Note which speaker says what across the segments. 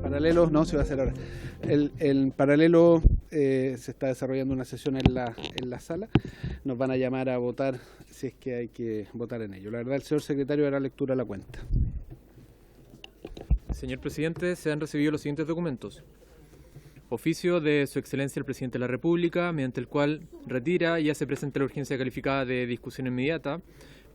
Speaker 1: Paralelo, no, se va a hacer ahora. En paralelo se está desarrollando una sesión en la sala. Nos van a llamar a votar si es que hay que votar en ello. La verdad, el señor secretario hará lectura de la cuenta.
Speaker 2: Señor presidente, se han recibido los siguientes documentos. Oficio de Su Excelencia el Presidente de la República, mediante el cual retira y hace presente la urgencia calificada de discusión inmediata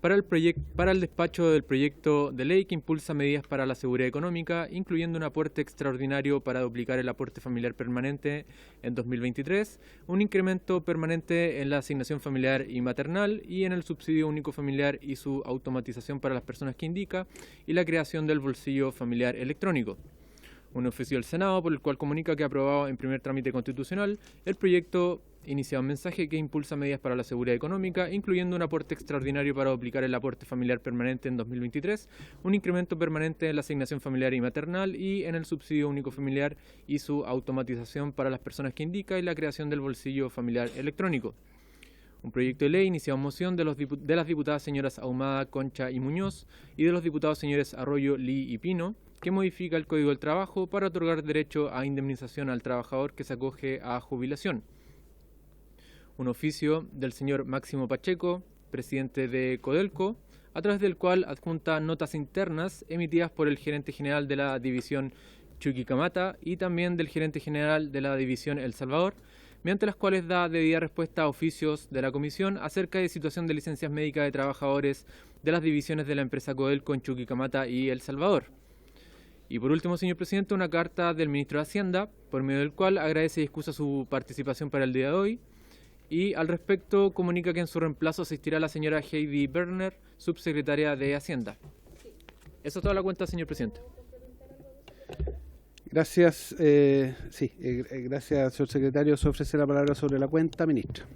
Speaker 2: para el despacho del proyecto de ley que impulsa medidas para la seguridad económica, incluyendo un aporte extraordinario para duplicar el aporte familiar permanente en 2023, un incremento permanente en la asignación familiar y maternal y en el subsidio único familiar y su automatización para las personas que indica, y la creación del bolsillo familiar electrónico. Un oficio del Senado por el cual comunica que ha aprobado en primer trámite constitucional el proyecto inicia un mensaje que impulsa medidas para la seguridad económica, incluyendo un aporte extraordinario para duplicar el aporte familiar permanente en 2023, un incremento permanente en la asignación familiar y maternal y en el subsidio único familiar y su automatización para las personas que indica, y la creación del bolsillo familiar electrónico. Un proyecto de ley inicia una moción de las diputadas señoras Ahumada, Concha y Muñoz y de los diputados señores Arroyo, Lee y Pino, que modifica el Código del Trabajo para otorgar derecho a indemnización al trabajador que se acoge a jubilación. Un oficio del señor Máximo Pacheco, presidente de Codelco, a través del cual adjunta notas internas emitidas por el gerente general de la división Chuquicamata y también del gerente general de la división El Salvador, mediante las cuales da debida respuesta a oficios de la Comisión acerca de situación de licencias médicas de trabajadores de las divisiones de la empresa Codelco en Chuquicamata y El Salvador. Y por último, señor presidente, una carta del ministro de Hacienda, por medio del cual agradece y excusa su participación para el día de hoy, y al respecto comunica que en su reemplazo asistirá la señora Heidi Berner, subsecretaria de Hacienda. Eso es toda la cuenta, señor presidente.
Speaker 1: Gracias, gracias, señor secretario. Se ofrece la palabra sobre la cuenta, ministra.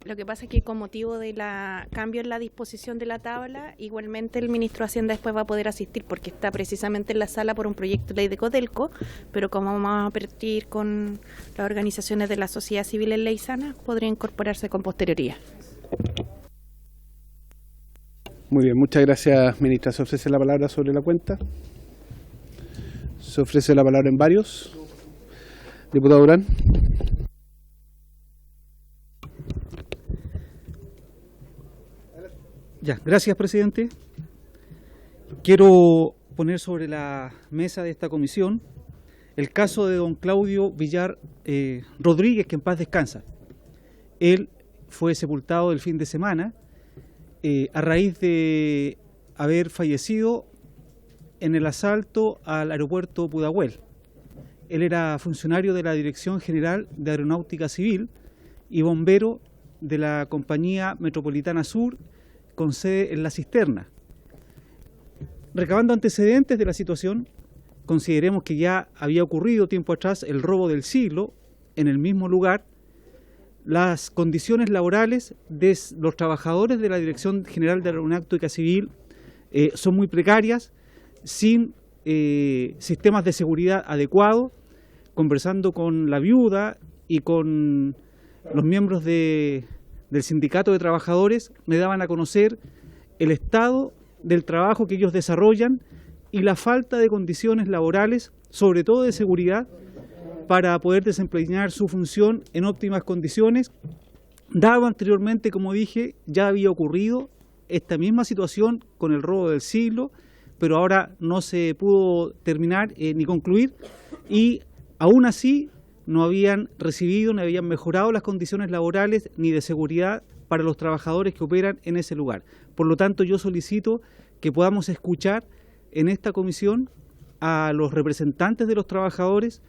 Speaker 3: Lo que pasa es que con motivo de la cambio en la disposición de la tabla, igualmente el ministro de Hacienda después va a poder asistir porque está precisamente en la sala por un proyecto de ley de Codelco, pero como vamos a partir con las organizaciones de la sociedad civil en ley sana, podría incorporarse con posterioridad.
Speaker 1: Muy bien, muchas gracias, ministra. Se ofrece la palabra sobre la cuenta. Se ofrece la palabra en varios. Diputado Durán.
Speaker 4: Ya, gracias, presidente. Quiero poner sobre la mesa de esta comisión el caso de don Claudio Villar Rodríguez, que en paz descansa. Él fue sepultado el fin de semana a raíz de haber fallecido en el asalto al aeropuerto Pudahuel. Él era funcionario de la Dirección General de Aeronáutica Civil y bombero de la Compañía Metropolitana Sur, con sede en La Cisterna. Recabando antecedentes de la situación, consideremos que ya había ocurrido tiempo atrás el robo del siglo en el mismo lugar. Las condiciones laborales de los trabajadores de la Dirección General de Aeronáutica Civil son muy precarias, sin sistemas de seguridad adecuados. Conversando con la viuda y con los miembros del sindicato de trabajadores, me daban a conocer el estado del trabajo que ellos desarrollan y la falta de condiciones laborales, sobre todo de seguridad, para poder desempeñar su función en óptimas condiciones. Dado anteriormente, como dije, ya había ocurrido esta misma situación con el robo del siglo, pero ahora no se pudo terminar ni concluir, y aún así no habían recibido, ni habían mejorado las condiciones laborales ni de seguridad para los trabajadores que operan en ese lugar. Por lo tanto, yo solicito que podamos escuchar en esta comisión a los representantes de los trabajadores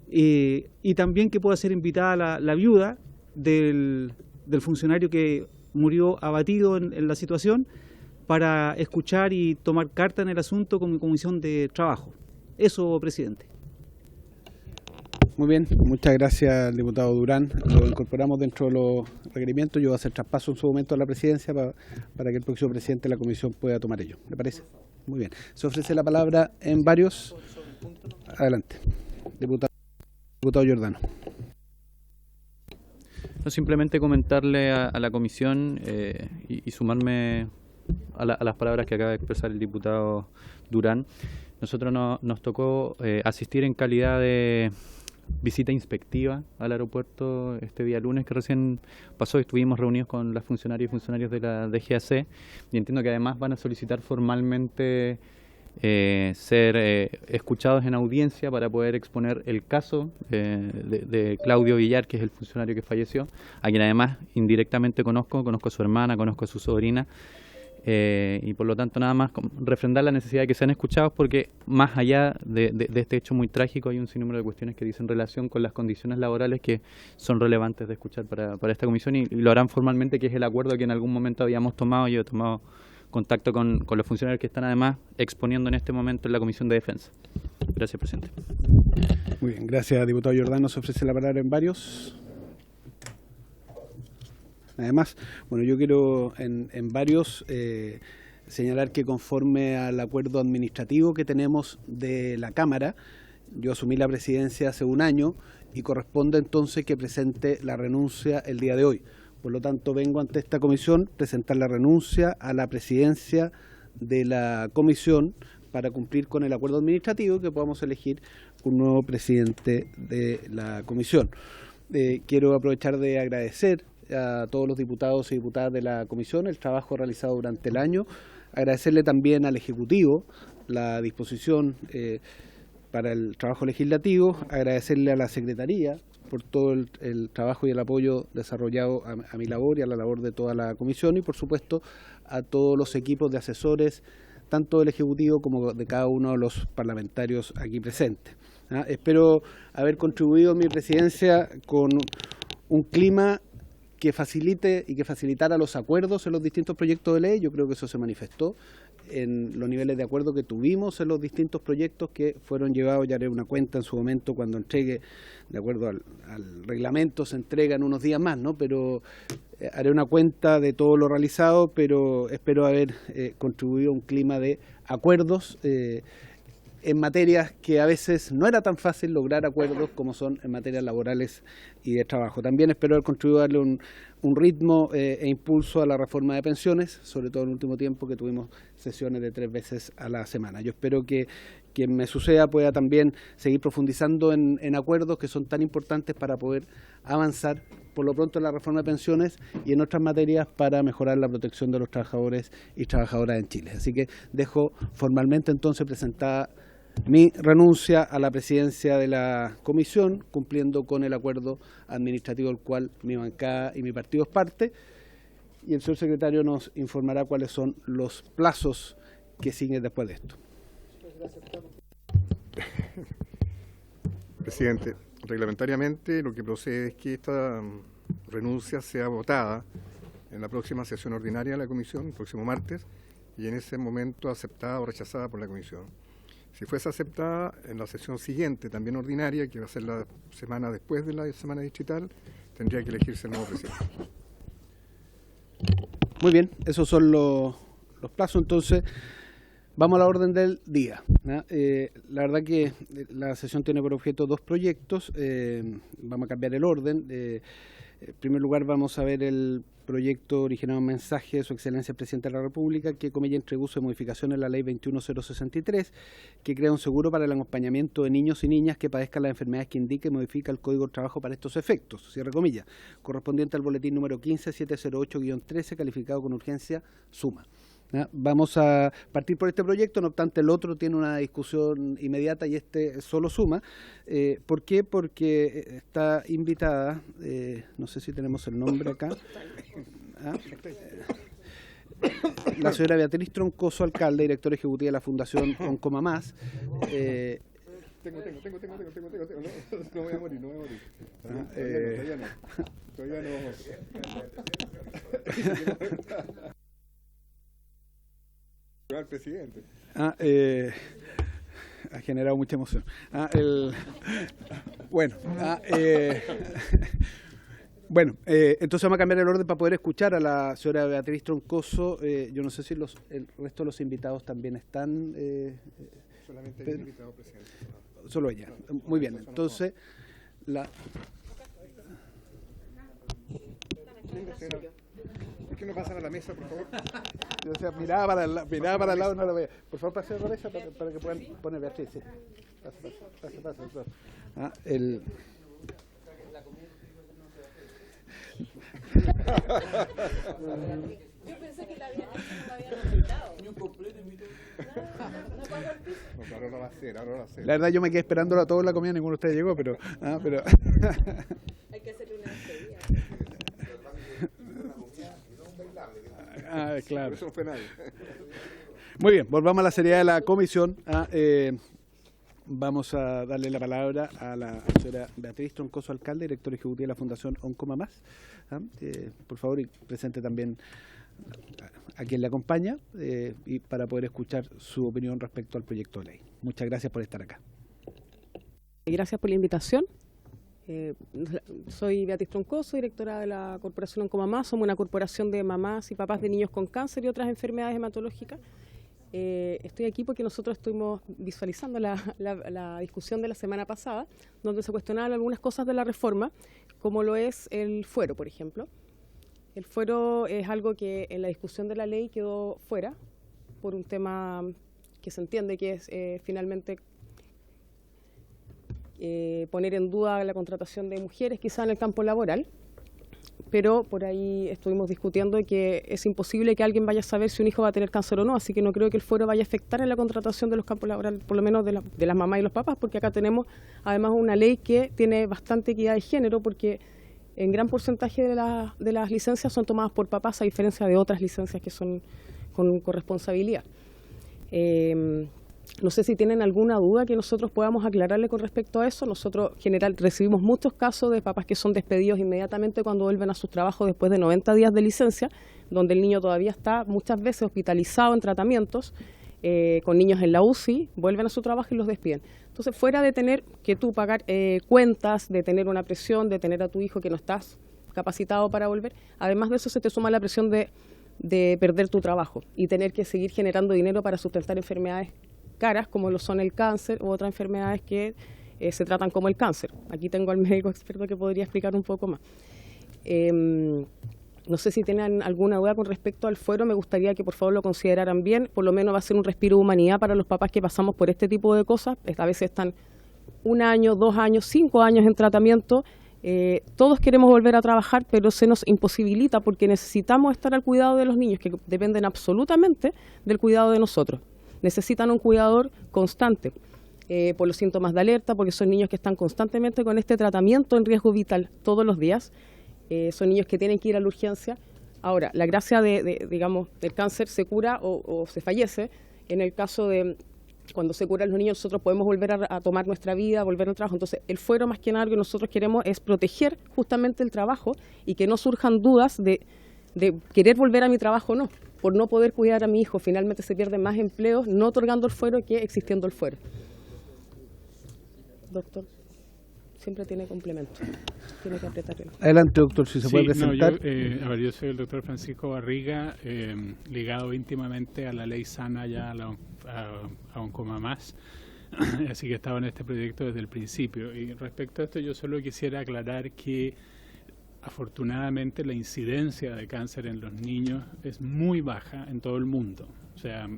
Speaker 4: y también que pueda ser invitada la viuda del funcionario que murió abatido en la situación, para escuchar y tomar carta en el asunto con mi comisión de trabajo. Eso, presidente.
Speaker 1: Muy bien, muchas gracias, diputado Durán. Lo incorporamos dentro de los requerimientos. Yo voy a hacer traspaso en su momento a la presidencia para que el próximo presidente de la comisión pueda tomar ello. ¿Le parece? Muy bien. Se ofrece la palabra en varios. Adelante, diputado. Diputado Giordano.
Speaker 5: No, simplemente comentarle a la comisión y sumarme a las palabras que acaba de expresar el diputado Durán. Nosotros nos tocó asistir en calidad de visita inspectiva al aeropuerto este día lunes que recién pasó. Estuvimos reunidos con las funcionarias y funcionarios de la DGAC y entiendo que además van a solicitar formalmente ser escuchados en audiencia para poder exponer el caso de Claudio Villar, que es el funcionario que falleció, a quien además indirectamente conozco a su hermana, conozco a su sobrina. Y por lo tanto nada más refrendar la necesidad de que sean escuchados, porque más allá de este hecho muy trágico hay un sinnúmero de cuestiones que dicen relación con las condiciones laborales que son relevantes de escuchar para esta comisión y lo harán formalmente, que es el acuerdo que en algún momento habíamos tomado. Yo he tomado contacto con los funcionarios que están además exponiendo en este momento en la Comisión de Defensa. Gracias, presidente.
Speaker 1: Muy bien, gracias, diputado Giordano. Se ofrece la palabra en varios. Además, bueno, yo quiero en varios señalar que conforme al acuerdo administrativo que tenemos de la Cámara, yo asumí la presidencia hace un año y corresponde entonces que presente la renuncia el día de hoy. Por lo tanto, vengo ante esta comisión a presentar la renuncia a la presidencia de la comisión para cumplir con el acuerdo administrativo y que podamos elegir un nuevo presidente de la comisión. Quiero aprovechar de agradecer a todos los diputados y diputadas de la comisión el trabajo realizado durante el año, agradecerle también al Ejecutivo la disposición para el trabajo legislativo, agradecerle a la Secretaría por todo el trabajo y el apoyo desarrollado a mi labor y a la labor de toda la comisión y por supuesto a todos los equipos de asesores, tanto del Ejecutivo como de cada uno de los parlamentarios aquí presentes. Espero haber contribuido en mi presidencia con un clima que facilite y que facilitara los acuerdos en los distintos proyectos de ley. Yo creo que eso se manifestó en los niveles de acuerdo que tuvimos en los distintos proyectos que fueron llevados. Ya haré una cuenta en su momento cuando entregue, de acuerdo al reglamento, se entregan unos días más, ¿no? Pero haré una cuenta de todo lo realizado, pero espero haber contribuido a un clima de acuerdos en materias que a veces no era tan fácil lograr acuerdos como son en materias laborales y de trabajo. También espero haber contribuido a darle un ritmo e impulso a la reforma de pensiones, sobre todo en el último tiempo que tuvimos sesiones de 3 veces a la semana. Yo espero que quien me suceda pueda también seguir profundizando en acuerdos que son tan importantes para poder avanzar por lo pronto en la reforma de pensiones y en otras materias para mejorar la protección de los trabajadores y trabajadoras en Chile. Así que dejo formalmente entonces presentada mi renuncia a la presidencia de la comisión, cumpliendo con el acuerdo administrativo del cual mi bancada y mi partido es parte, y el señor secretario nos informará cuáles son los plazos que siguen después de esto.
Speaker 6: Presidente, reglamentariamente lo que procede es que esta renuncia sea votada en la próxima sesión ordinaria de la comisión, el próximo martes, y en ese momento aceptada o rechazada por la comisión. Si fuese aceptada en la sesión siguiente, también ordinaria, que va a ser la semana después de la semana distrital, tendría que elegirse el nuevo presidente.
Speaker 1: Muy bien, esos son los plazos. Entonces, vamos a la orden del día. La verdad que la sesión tiene por objeto 2 proyectos. Vamos a cambiar el orden. En primer lugar, vamos a ver el proyecto originado en mensaje de Su Excelencia el Presidente de la República, que como ella introduce modificaciones en la Ley 21063, que crea un seguro para el acompañamiento de niños y niñas que padezcan las enfermedades que indique y modifica el Código de Trabajo para estos efectos, cierre comillas, correspondiente al boletín número 15708-13, calificado con urgencia suma. Vamos a partir por este proyecto, no obstante el otro tiene una discusión inmediata y este solo suma. ¿Por qué? Porque está invitada, no sé si tenemos el nombre acá, la señora Beatriz Troncoso, alcalde, directora ejecutiva de la Fundación Oncomamás.
Speaker 6: Tengo, no voy a morir. Todavía no. Al presidente.
Speaker 1: Ha generado mucha emoción. Entonces vamos a cambiar el orden para poder escuchar a la señora Beatriz Troncoso. Yo no sé si el resto de los invitados también están.
Speaker 6: Solamente hay invitado, presidente.
Speaker 1: Solo ella. Muy bien. Entonces
Speaker 6: ¿Por qué no pasan a la mesa, por favor?
Speaker 1: O sea, miraba para el lado, no lo veo. Por favor, pase a la mesa para que puedan poner Beatriz. Sí. Pase. Ah,
Speaker 7: Yo pensé que la habían invitado.
Speaker 6: No, ahora lo va a hacer,
Speaker 1: La verdad, yo me quedé esperándolo a todos la comida, ninguno de ustedes llegó, pero...
Speaker 7: Hay que hacerle una despedida.
Speaker 1: Claro.
Speaker 6: Eso no fue nadie.
Speaker 1: Muy bien, volvamos a la seriedad de la comisión. Vamos a darle la palabra a la señora Beatriz Troncoso, alcalde, directora ejecutiva de la Fundación Oncomamás. Por favor, y presente también a quien le acompaña y para poder escuchar su opinión respecto al proyecto de ley. Muchas gracias por estar acá.
Speaker 8: Gracias por la invitación. Soy Beatriz Troncoso, directora de la Corporación Oncomamás. Somos una corporación de mamás y papás de niños con cáncer y otras enfermedades hematológicas. Estoy aquí porque nosotros estuvimos visualizando la discusión de la semana pasada, donde se cuestionaban algunas cosas de la reforma, como lo es el fuero, por ejemplo. El fuero es algo que en la discusión de la ley quedó fuera, por un tema que se entiende que es finalmente poner en duda la contratación de mujeres, quizá en el campo laboral. Pero por ahí estuvimos discutiendo que es imposible que alguien vaya a saber si un hijo va a tener cáncer o no, así que no creo que el fuero vaya a afectar en la contratación de los campos laborales, por lo menos de las mamás y los papás, porque acá tenemos además una ley que tiene bastante equidad de género, porque en gran porcentaje de las licencias son tomadas por papás, a diferencia de otras licencias que son con corresponsabilidad. No sé si tienen alguna duda que nosotros podamos aclararle con respecto a eso. Nosotros, en general, recibimos muchos casos de papás que son despedidos inmediatamente cuando vuelven a sus trabajos después de 90 días de licencia, donde el niño todavía está muchas veces hospitalizado en tratamientos, con niños en la UCI, vuelven a su trabajo y los despiden. Entonces, fuera de tener que tú pagar cuentas, de tener una presión, de tener a tu hijo que no estás capacitado para volver, además de eso se te suma la presión de perder tu trabajo y tener que seguir generando dinero para sustentar enfermedades caras como lo son el cáncer u otras enfermedades que se tratan como el cáncer. Aquí tengo al médico experto que podría explicar un poco más. No sé si tienen alguna duda con respecto al fuero, me gustaría que por favor lo consideraran bien, por lo menos va a ser un respiro de humanidad para los papás que pasamos por este tipo de cosas. A veces están 1 año, 2 años, 5 años en tratamiento. Todos queremos volver a trabajar, pero se nos imposibilita porque necesitamos estar al cuidado de los niños, que dependen absolutamente del cuidado de nosotros. Necesitan un cuidador constante por los síntomas de alerta, porque son niños que están constantemente con este tratamiento en riesgo vital todos los días. Son niños que tienen que ir a la urgencia. Ahora, la gracia digamos, del cáncer se cura o se fallece. En el caso de cuando se curan los niños, nosotros podemos volver a tomar nuestra vida, volver al trabajo. Entonces, el fuero más que nada lo que nosotros queremos es proteger justamente el trabajo y que no surjan dudas de querer volver a mi trabajo o no. Por no poder cuidar a mi hijo, finalmente se pierden más empleos no otorgando el fuero que existiendo el fuero. Doctor, siempre tiene complemento. Tiene que apretar el...
Speaker 1: Adelante, doctor, si se puede presentar.
Speaker 9: Yo soy el doctor Francisco Barriga, ligado íntimamente a la ley sana ya a Oncomamás, así que estaba en este proyecto desde el principio. Y respecto a esto, yo solo quisiera aclarar que afortunadamente la incidencia de cáncer en los niños es muy baja en todo el mundo. O sea,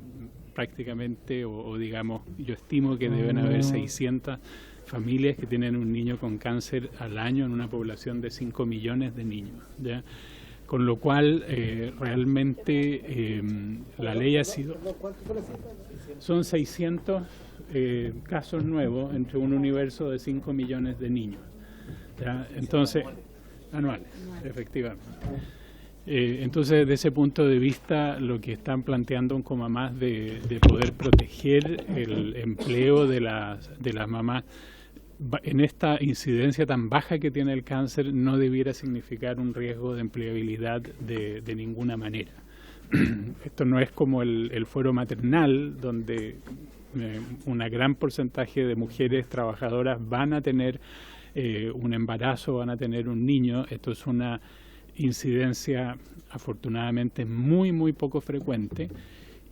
Speaker 9: prácticamente, o digamos, yo estimo que deben haber 600 familias que tienen un niño con cáncer al año en una población de 5 millones de niños, ¿ya? Con lo cual, realmente la ley ha sido... Son 600 casos nuevos entre un universo de 5 millones de niños, ¿ya? Entonces... Anuales, efectivamente. Entonces, desde ese punto de vista, lo que están planteando Oncomamás de poder proteger el empleo de las mamás en esta incidencia tan baja que tiene el cáncer no debiera significar un riesgo de empleabilidad de ninguna manera. Esto no es como el fuero maternal, donde un gran porcentaje de mujeres trabajadoras van a tener un embarazo, van a tener un niño. Esto es una incidencia afortunadamente muy poco frecuente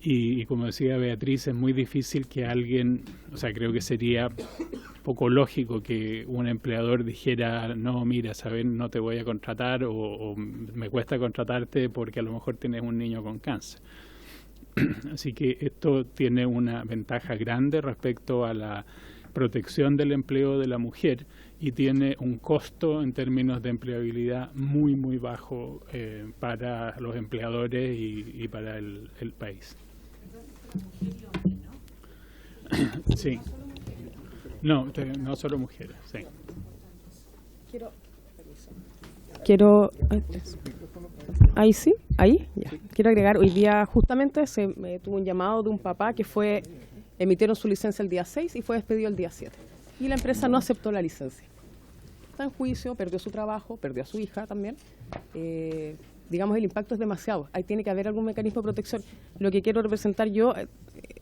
Speaker 9: Y como decía Beatriz, es muy difícil que alguien, o sea, creo que sería poco lógico que un empleador dijera, no, mira, ¿saben? No te voy a contratar o me cuesta contratarte porque a lo mejor tienes un niño con cáncer. Así que esto tiene una ventaja grande respecto a la protección del empleo de la mujer y tiene un costo en términos de empleabilidad muy, muy bajo para los empleadores y para el país. Sí. No solo mujeres, sí.
Speaker 8: Quiero ahí sí, ahí, ya. Quiero agregar, hoy día justamente tuvo un llamado de un papá que emitieron su licencia el día 6 y fue despedido el día 7. Y la empresa no aceptó la licencia. Está en juicio, perdió su trabajo, perdió a su hija también. Digamos, el impacto es demasiado. Ahí tiene que haber algún mecanismo de protección. Lo que quiero representar yo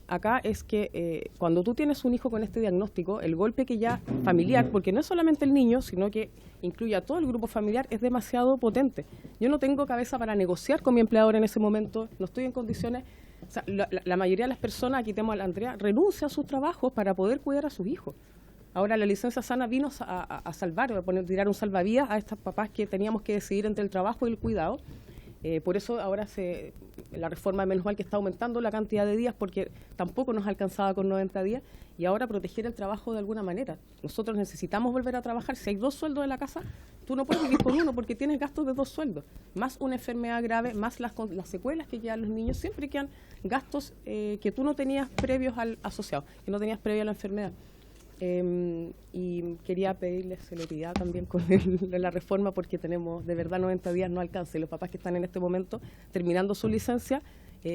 Speaker 8: acá es que cuando tú tienes un hijo con este diagnóstico, el golpe que ya familiar, porque no es solamente el niño, sino que incluye a todo el grupo familiar, es demasiado potente. Yo no tengo cabeza para negociar con mi empleador en ese momento, no estoy en condiciones. O sea, la mayoría de las personas, aquí tenemos a la Andrea, renuncia a sus trabajos para poder cuidar a sus hijos. Ahora la licencia sana vino a salvar, a tirar un salvavidas a estos papás que teníamos que decidir entre el trabajo y el cuidado. Por eso ahora la reforma menos mal que está aumentando la cantidad de días porque tampoco nos alcanzaba con 90 días y ahora proteger el trabajo de alguna manera. Nosotros necesitamos volver a trabajar. Si hay 2 sueldos en la casa, tú no puedes vivir con uno porque tienes gastos de 2 sueldos, más una enfermedad grave, más las secuelas que quedan los niños. Siempre quedan gastos que tú no tenías previos al asociado, que no tenías previo a la enfermedad. Y quería pedirles celeridad también con la reforma porque tenemos de verdad 90 días no alcanza y los papás que están en este momento terminando su licencia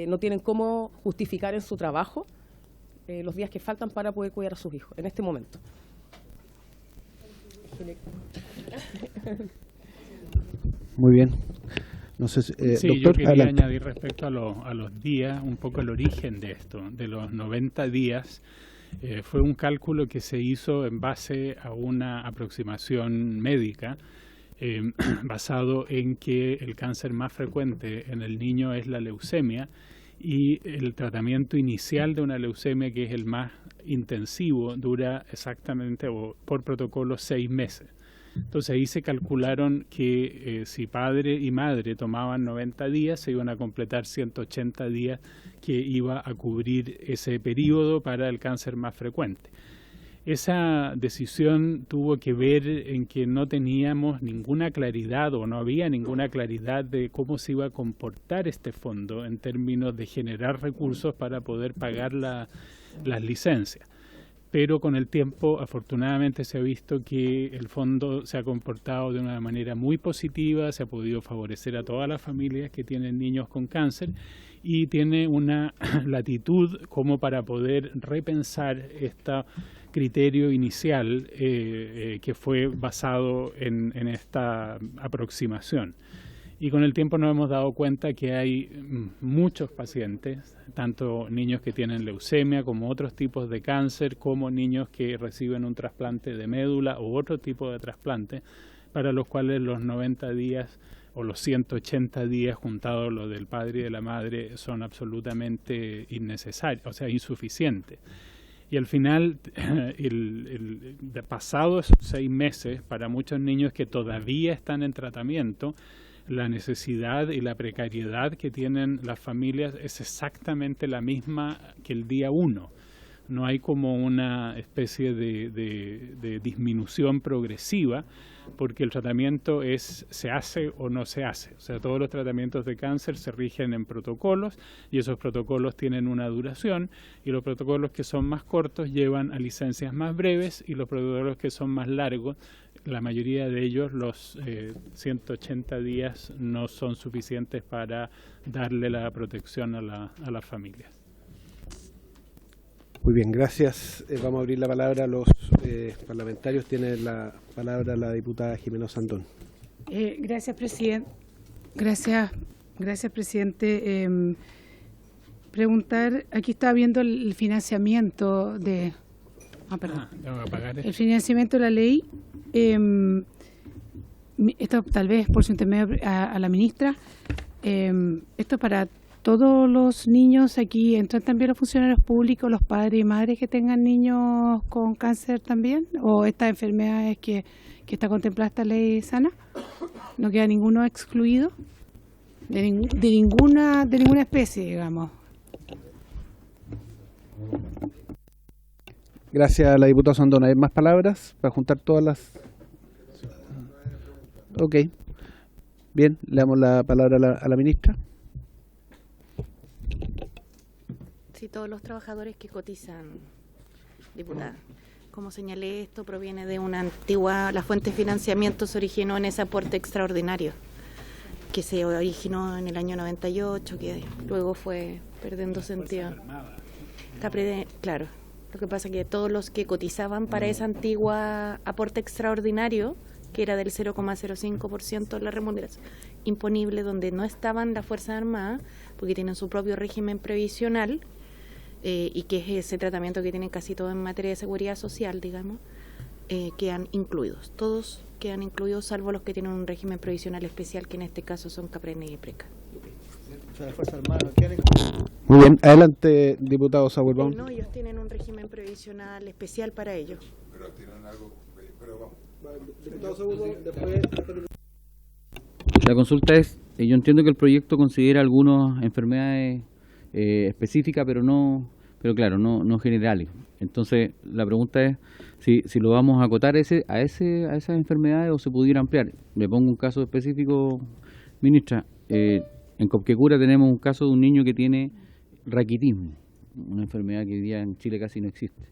Speaker 8: no tienen cómo justificar en su trabajo los días que faltan para poder cuidar a sus hijos en este momento.
Speaker 1: Muy bien. No sé,
Speaker 9: sí,
Speaker 1: doctor,
Speaker 9: yo quería
Speaker 1: adelante.
Speaker 9: añadir respecto a los días un poco el origen de esto, de los 90 días. Fue un cálculo que se hizo en base a una aproximación médica basado en que el cáncer más frecuente en el niño es la leucemia y el tratamiento inicial de una leucemia, que es el más intensivo, dura exactamente o por protocolo 6 meses. Entonces ahí se calcularon que si padre y madre tomaban 90 días, se iban a completar 180 días que iba a cubrir ese periodo para el cáncer más frecuente. Esa decisión tuvo que ver en que no teníamos ninguna claridad o no había ninguna claridad de cómo se iba a comportar este fondo en términos de generar recursos para poder pagar las licencias. Pero con el tiempo, afortunadamente, se ha visto que el fondo se ha comportado de una manera muy positiva, se ha podido favorecer a todas las familias que tienen niños con cáncer y tiene una latitud como para poder repensar este criterio inicial que fue basado en esta aproximación. Y con el tiempo nos hemos dado cuenta que hay muchos pacientes, tanto niños que tienen leucemia como otros tipos de cáncer, como niños que reciben un trasplante de médula u otro tipo de trasplante, para los cuales los 90 días o los 180 días juntados los del padre y de la madre son absolutamente innecesarios, o sea, insuficientes. Y al final, pasados esos 6 meses, para muchos niños que todavía están en tratamiento, la necesidad y la precariedad que tienen las familias es exactamente la misma que el día 1. No hay como una especie de disminución progresiva, porque el tratamiento se hace o no se hace. O sea, todos los tratamientos de cáncer se rigen en protocolos y esos protocolos tienen una duración y los protocolos que son más cortos llevan a licencias más breves y los protocolos que son más largos, la mayoría de ellos, los 180 días no son suficientes para darle la protección a las familias.
Speaker 1: Muy bien, gracias. Vamos a abrir la palabra a los parlamentarios. Tiene la palabra la diputada Jimena Sandón.
Speaker 10: Gracias, presidente. Gracias, presidente. Preguntar, aquí estaba viendo el financiamiento de... El financiamiento de la ley. Esto tal vez por su intermedio a la ministra. Esto para todos los niños aquí entran también los funcionarios públicos, los padres y madres que tengan niños con cáncer también, o estas enfermedades que está contemplada esta ley sana, no queda ninguno excluido de ninguna especie, digamos.
Speaker 1: Gracias a la diputada Sondona. ¿Hay más palabras para juntar todas las? Ok. Bien, le damos la palabra a la ministra.
Speaker 3: Sí, todos los trabajadores que cotizan, diputada. Como señalé, esto proviene de una antigua, la fuente de financiamiento se originó en ese aporte extraordinario, que se originó en el año 98, que luego fue perdiendo sentido. Claro, lo que pasa es que todos los que cotizaban para ese antigua aporte extraordinario, que era del 0,05% de la remuneración imponible, donde no estaban las Fuerzas Armadas, porque tienen su propio régimen previsional, y que es ese tratamiento que tienen casi todo en materia de seguridad social, digamos, quedan incluidos. Todos quedan incluidos, salvo los que tienen un régimen previsional especial, que en este caso son Caprene y Preca.
Speaker 1: Muy bien, adelante, diputado Saúl.
Speaker 3: No, ellos tienen un régimen previsional especial para ellos.
Speaker 11: Pero tienen algo, pero vamos.
Speaker 5: La consulta es, yo entiendo que el proyecto considera algunas enfermedades específicas, pero claro, no generales. Entonces, la pregunta es si lo vamos a acotar a esas enfermedades o se pudiera ampliar. Le pongo un caso específico, ministra. En Copquecura tenemos un caso de un niño que tiene raquitismo, una enfermedad que hoy día en Chile casi no existe.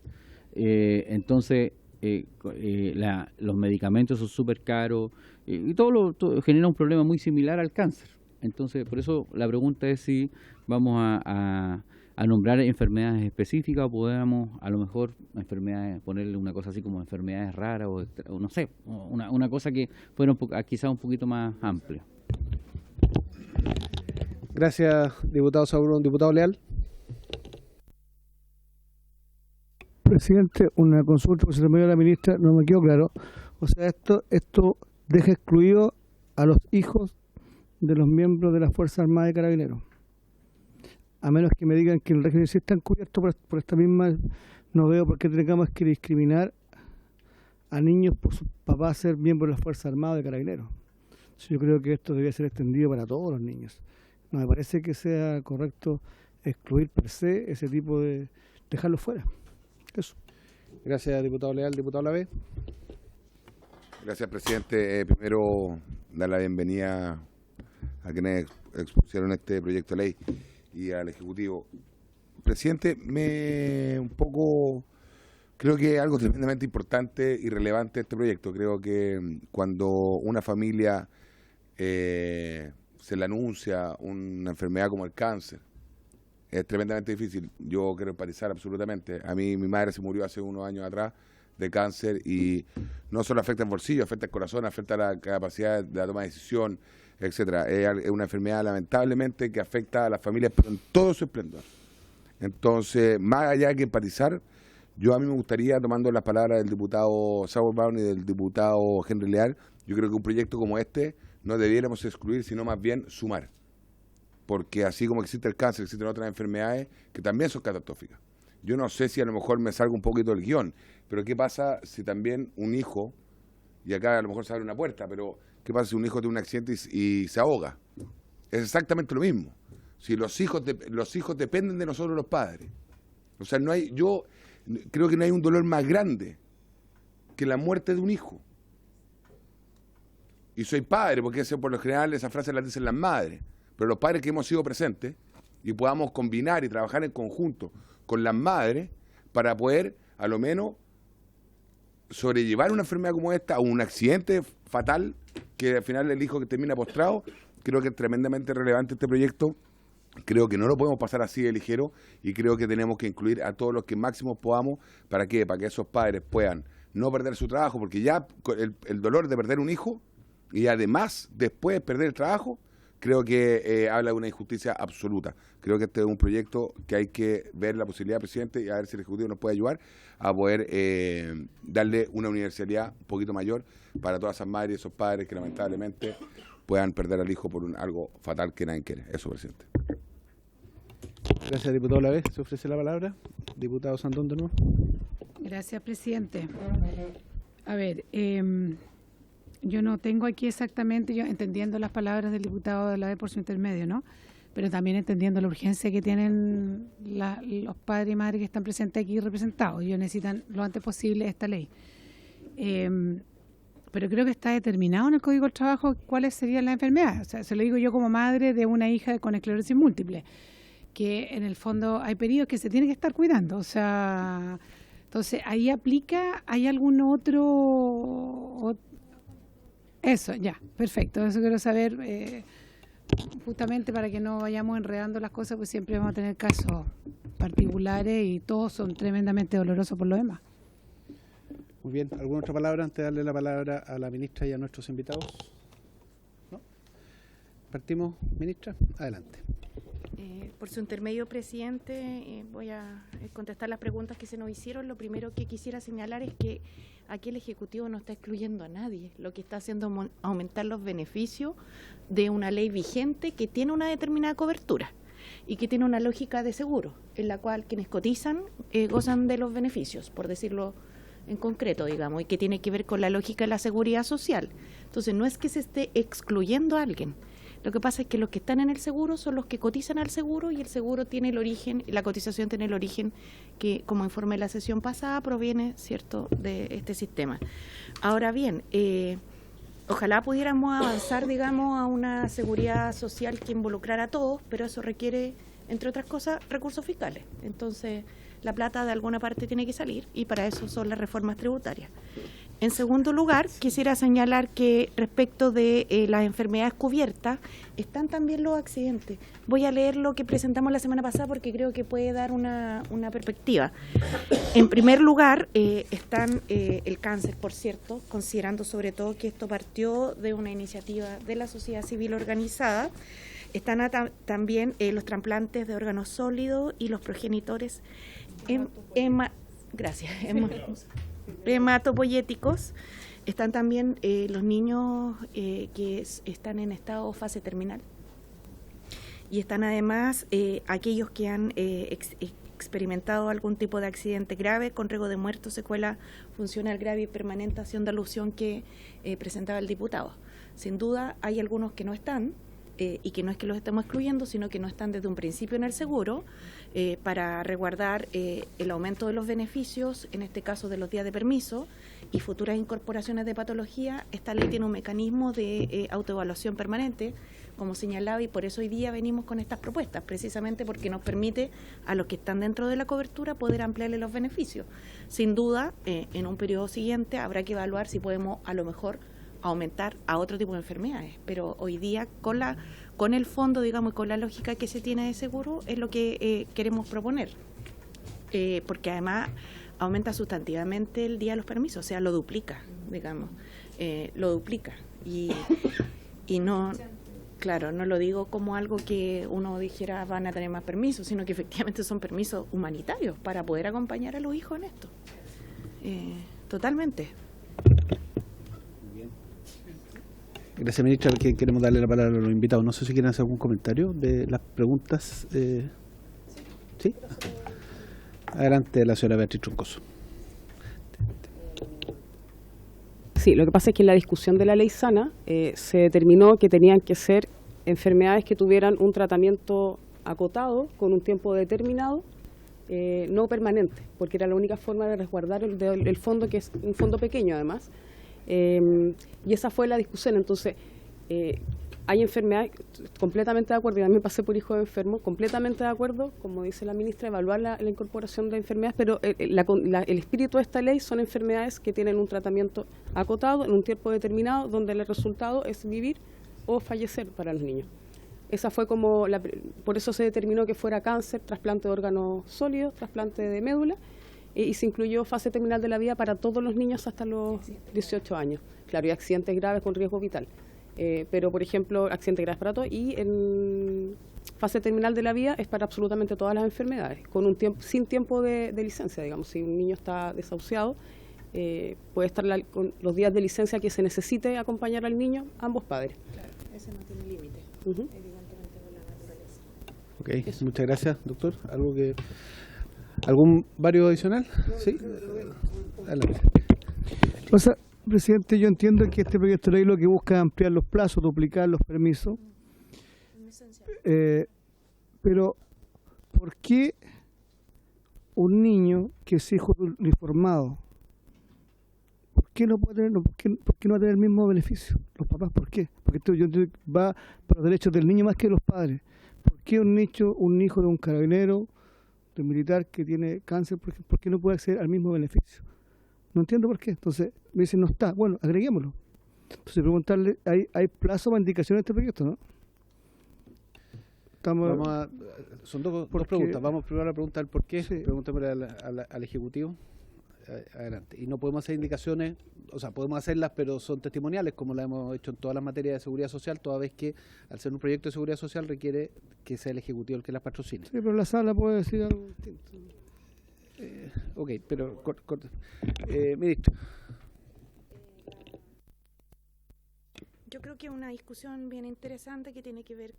Speaker 5: Entonces, los medicamentos son súper caros y todo genera un problema muy similar al cáncer. Entonces, por eso la pregunta es si vamos a nombrar enfermedades específicas o podemos a lo mejor ponerle una cosa así como enfermedades raras o no sé, una cosa que fuera quizás un poquito más amplia.
Speaker 1: Gracias, diputado Saúl. Diputado Leal.
Speaker 12: Presidente, una consulta que se le envió a la ministra, no me quedó claro. O sea, esto deja excluido a los hijos de los miembros de las Fuerzas Armadas y Carabineros. A menos que me digan que el régimen sí está cubierto por esta misma, no veo por qué tengamos que discriminar a niños por sus papás ser miembros de las Fuerzas Armadas y Carabineros. Yo creo que esto debía ser extendido para todos los niños. No me parece que sea correcto excluir per se ese tipo de dejarlo fuera. Eso.
Speaker 1: Gracias, diputado Leal. Diputado Lavé.
Speaker 11: Gracias, presidente. Primero, dar la bienvenida a quienes expusieron este proyecto de ley y al Ejecutivo. Presidente, creo que algo tremendamente importante y relevante este proyecto. Creo que cuando una familia se le anuncia una enfermedad como el cáncer, es tremendamente difícil. Yo quiero empatizar absolutamente. A mí, mi madre se murió hace unos años atrás de cáncer y no solo afecta el bolsillo, afecta el corazón, afecta la capacidad de la toma de decisión, etcétera. Es una enfermedad lamentablemente que afecta a las familias, pero en todo su esplendor. Entonces, más allá que empatizar, a mí me gustaría, tomando las palabras del diputado Saúl Brown y del diputado Henry Leal, yo creo que un proyecto como este no debiéramos excluir, sino más bien sumar. Porque así como existe el cáncer, existen otras enfermedades que también son catastróficas. Yo no sé si a lo mejor me salgo un poquito del guión, pero ¿qué pasa si también un hijo, y acá a lo mejor se abre una puerta, pero ¿qué pasa si un hijo tiene un accidente y se ahoga? Es exactamente lo mismo. Si los hijos dependen de nosotros los padres. O sea, yo creo que no hay un dolor más grande que la muerte de un hijo. Y soy padre, porque por lo general esa frase la dicen las madres. Pero los padres que hemos sido presentes y podamos combinar y trabajar en conjunto con las madres para poder, a lo menos, sobrellevar una enfermedad como esta o un accidente fatal que al final el hijo que termina postrado, creo que es tremendamente relevante este proyecto. Creo que no lo podemos pasar así de ligero y creo que tenemos que incluir a todos los que máximo podamos. ¿Para qué? Para que esos padres puedan no perder su trabajo, porque ya el dolor de perder un hijo y además después perder el trabajo, creo que habla de una injusticia absoluta. Creo que este es un proyecto que hay que ver la posibilidad, presidente, y a ver si el Ejecutivo nos puede ayudar a poder darle una universalidad un poquito mayor para todas esas madres y esos padres que lamentablemente puedan perder al hijo por algo fatal que nadie quiere. Eso, presidente.
Speaker 1: Gracias, diputado Lavés. Se ofrece la palabra. Diputado Sandón, de nuevo.
Speaker 10: Gracias, presidente. A ver, yo no tengo aquí exactamente, yo entendiendo las palabras del diputado de la vez por su intermedio, ¿no? Pero también entendiendo la urgencia que tienen los padres y madres que están presentes aquí representados. Ellos necesitan lo antes posible esta ley. Pero creo que está determinado en el Código del Trabajo cuáles serían las enfermedades. O sea, se lo digo yo como madre de una hija con esclerosis múltiple, que en el fondo hay periodos que se tienen que estar cuidando. O sea, entonces ahí aplica, ¿hay algún otro? Eso, ya, perfecto. Eso quiero saber, justamente para que no vayamos enredando las cosas, pues siempre vamos a tener casos particulares y todos son tremendamente dolorosos por lo demás.
Speaker 1: Muy bien. ¿Alguna otra palabra antes de darle la palabra a la ministra y a nuestros invitados? ¿No? Partimos, ministra. Adelante.
Speaker 3: Por su intermedio, presidente, voy a contestar las preguntas que se nos hicieron. Lo primero que quisiera señalar es que aquí el Ejecutivo no está excluyendo a nadie. Lo que está haciendo es aumentar los beneficios de una ley vigente que tiene una determinada cobertura y que tiene una lógica de seguro, en la cual quienes cotizan gozan de los beneficios, por decirlo en concreto, digamos, y que tiene que ver con la lógica de la seguridad social. Entonces, no es que se esté excluyendo a alguien. Lo que pasa es que los que están en el seguro son los que cotizan al seguro, y el seguro tiene el origen, la cotización tiene el origen que, como informé la sesión pasada, proviene, ¿cierto?, de este sistema. Ahora bien, ojalá pudiéramos avanzar, digamos, a una seguridad social que involucrara a todos, pero eso requiere, entre otras cosas, recursos fiscales. Entonces, la plata de alguna parte tiene que salir, y para eso son las reformas tributarias. En segundo lugar, quisiera señalar que respecto de las enfermedades cubiertas, están también los accidentes. Voy a leer lo que presentamos la semana pasada porque creo que puede dar una perspectiva. En primer lugar, están el cáncer, por cierto, considerando sobre todo que esto partió de una iniciativa de la sociedad civil organizada. Están también los trasplantes de órganos sólidos y los progenitores hematopoyéticos. Están también los niños que están en estado o fase terminal. Y están además aquellos que han experimentado algún tipo de accidente grave con riesgo de muerte o secuela funcional grave y permanente, haciendo alusión que presentaba el diputado. Sin duda hay algunos que no están, y que no es que los estemos excluyendo, sino que no están desde un principio en el seguro, para resguardar el aumento de los beneficios, en este caso de los días de permiso, y futuras incorporaciones de patología. Esta ley tiene un mecanismo de autoevaluación permanente, como señalaba, y por eso hoy día venimos con estas propuestas, precisamente porque nos permite a los que están dentro de la cobertura poder ampliarle los beneficios. Sin duda, en un periodo siguiente habrá que evaluar si podemos a lo mejor aumentar a otro tipo de enfermedades, pero hoy día con el fondo, digamos, y con la lógica que se tiene de seguro es lo que queremos proponer, porque además aumenta sustantivamente el día de los permisos, o sea, lo duplica, digamos, lo duplica, y no, claro, no lo digo como algo que uno dijera van a tener más permisos, sino que efectivamente son permisos humanitarios para poder acompañar a los hijos en esto, totalmente.
Speaker 1: Gracias, ministra. Queremos darle la palabra a los invitados. No sé si quieren hacer algún comentario de las preguntas. ¿Sí? Adelante, la señora Beatriz Troncoso.
Speaker 8: Sí, lo que pasa es que en la discusión de la ley sana se determinó que tenían que ser enfermedades que tuvieran un tratamiento acotado, con un tiempo determinado, no permanente, porque era la única forma de resguardar el fondo, que es un fondo pequeño además. Y esa fue la discusión. Entonces, hay enfermedades, completamente de acuerdo, y también pasé por hijo de enfermo, completamente de acuerdo, como dice la ministra, evaluar la incorporación de enfermedades, pero el espíritu de esta ley son enfermedades que tienen un tratamiento acotado, en un tiempo determinado, donde el resultado es vivir o fallecer para los niños. Esa fue como, por eso se determinó que fuera cáncer, trasplante de órganos sólidos, trasplante de médula, y se incluyó fase terminal de la vida para todos los niños hasta los 18 años. Claro, y accidentes graves con riesgo vital. Pero, por ejemplo, accidentes graves para todos, y en fase terminal de la vida es para absolutamente todas las enfermedades, con un tiempo, sin tiempo de licencia, digamos. Si un niño está desahuciado, puede estar con los días de licencia que se necesite acompañar al niño, ambos padres.
Speaker 3: Claro, ese no tiene límite, evidentemente, con la naturaleza.
Speaker 1: Ok, muchas gracias, doctor. ¿Algún vario adicional? Sí. Adelante.
Speaker 12: O sea, presidente, yo entiendo que este proyecto de ley lo que busca es ampliar los plazos, duplicar los permisos. Pero, ¿por qué un niño que es hijo de un uniformado, ¿por qué no puede tener, por qué no va a tener el mismo beneficio? Los papás, ¿por qué? Porque esto yo entiendo que va para los derechos del niño más que de los padres. ¿Por qué un hijo de un carabinero, de un militar que tiene cáncer, por qué no puede acceder al mismo beneficio? No entiendo por qué. Entonces, me dicen, no está. Bueno, agreguémoslo. Entonces, preguntarle, ¿hay plazo para indicación de este proyecto, no?
Speaker 1: Son dos preguntas. Vamos primero a la pregunta del por qué. Sí. Pregúntame al Ejecutivo. Adelante. Y no podemos hacer indicaciones, o sea, podemos hacerlas, pero son testimoniales, como las hemos hecho en todas las materias de seguridad social, toda vez que al ser un proyecto de seguridad social requiere que sea el Ejecutivo el que las patrocine.
Speaker 12: Sí, pero la sala puede decir algo distinto.
Speaker 1: Ok, pero ministro.
Speaker 3: Yo creo que es una discusión bien interesante que tiene que ver